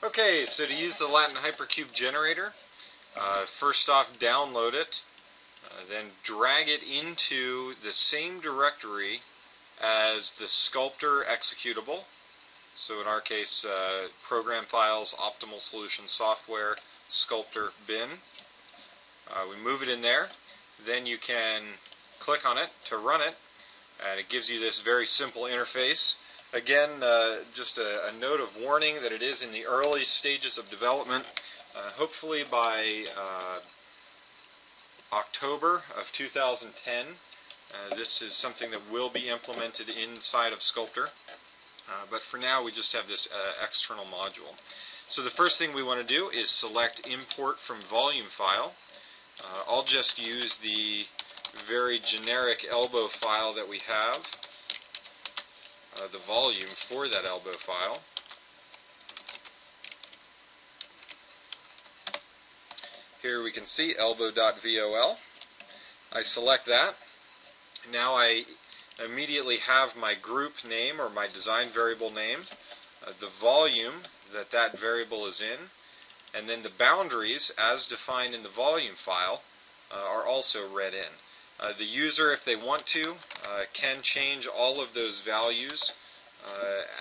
Okay, so to use the Latin Hypercube generator, first off download it, then drag it into the same directory as the Sculptor executable. So in our case, program files, optimal solution software, Sculptor bin. We move it in there, then you can click on it to run it, and it gives you this very simple interface. Again, just a note of warning that it is in the early stages of development. Hopefully by October of 2010, this is something that will be implemented inside of Sculptor. But for now, we just have this external module. So the first thing we want to do is select Import from Volume File. I'll just use the very generic elbow file that we have, the volume for that elbow file. Here we can see elbow.vol. I select that. Now I immediately have my group name or my design variable name, the volume that variable is in, and then the boundaries as defined in the volume file are also read in. The user, if they want to, can change all of those values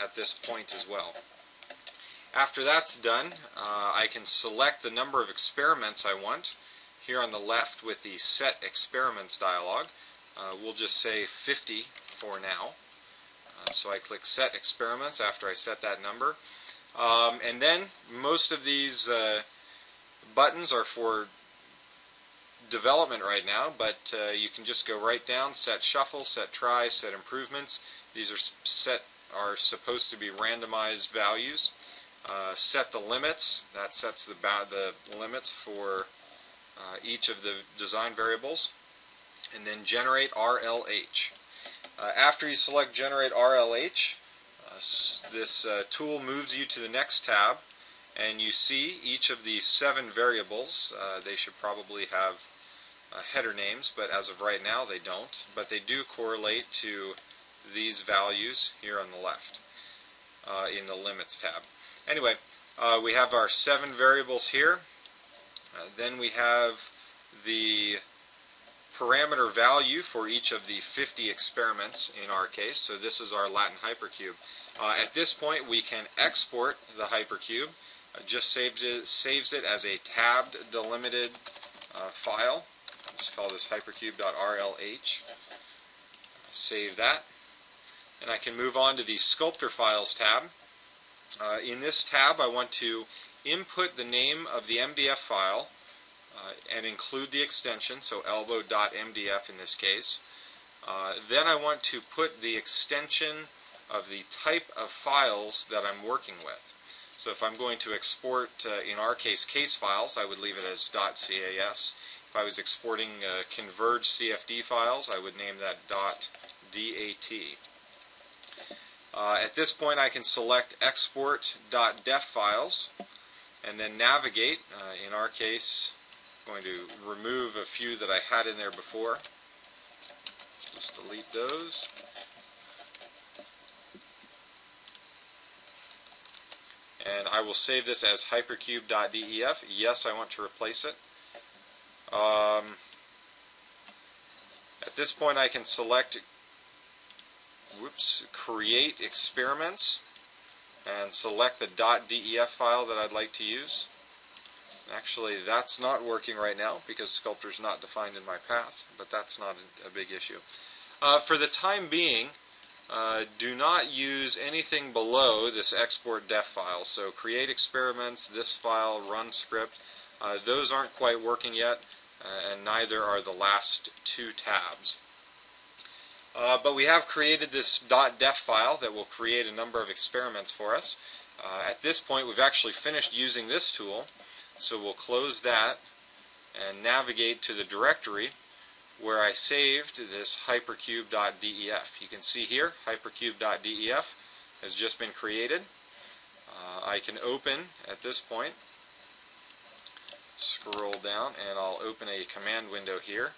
at this point as well. After that's done, I can select the number of experiments I want. Here on the left with the Set Experiments dialog, we'll just say 50 for now. So I click Set Experiments after I set that number. And then most of these buttons are for development right now, but you can just go right down, Set Shuffle, Set Try, Set Improvements. These are supposed to be randomized values. Set the limits, that sets the limits for each of the design variables. And then Generate RLH. After you select Generate RLH, this tool moves you to the next tab, and you see each of the 7 variables. They should probably have header names, but as of right now they don't. But they do correlate to these values here on the left in the Limits tab. Anyway, we have our 7 variables here. Then we have the parameter value for each of the 50 experiments in our case. So this is our Latin Hypercube. At this point we can export the Hypercube. Just saves it as a tabbed delimited file. I'll just call this hypercube.rlh. Save that. And I can move on to the Sculptor Files tab. In this tab I want to input the name of the MDF file and include the extension, so elbow.mdf in this case. Then I want to put the extension of the type of files that I'm working with. So if I'm going to export, in our case, case files, I would leave it as .cas. If I was exporting converged CFD files, I would name that .dat. At this point I can select export.def files and then navigate. In our case, I'm going to remove a few that I had in there before. Just delete those. And I will save this as hypercube.def. Yes, I want to replace it. At this point I can select create experiments and select the .def file that I'd like to use. Actually, that's not working right now because Sculptor's not defined in my path, but that's not a big issue. For the time being, do not use anything below this export def file. So create experiments, this file, run script, those aren't quite working yet, and neither are the last 2 tabs. But we have created this .def file that will create a number of experiments for us. At this point we've actually finished using this tool, so we'll close that and navigate to the directory where I saved this hypercube.def. You can see here hypercube.def has just been created. I can open at this point, scroll down, and I'll open a command window here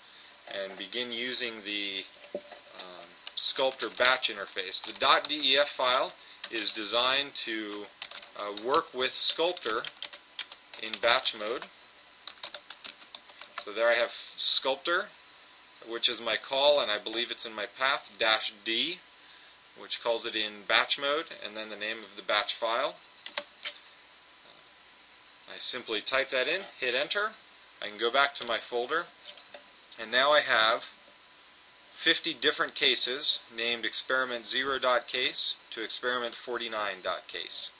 and begin using the Sculptor batch interface. The .def file is designed to work with Sculptor in batch mode. So there I have Sculptor, which is my call, and I believe it's in my path, -D, which calls it in batch mode, and then the name of the batch file. I simply type that in, hit enter. I can go back to my folder, and now I have 50 different cases named experiment 0.case to experiment 49.case.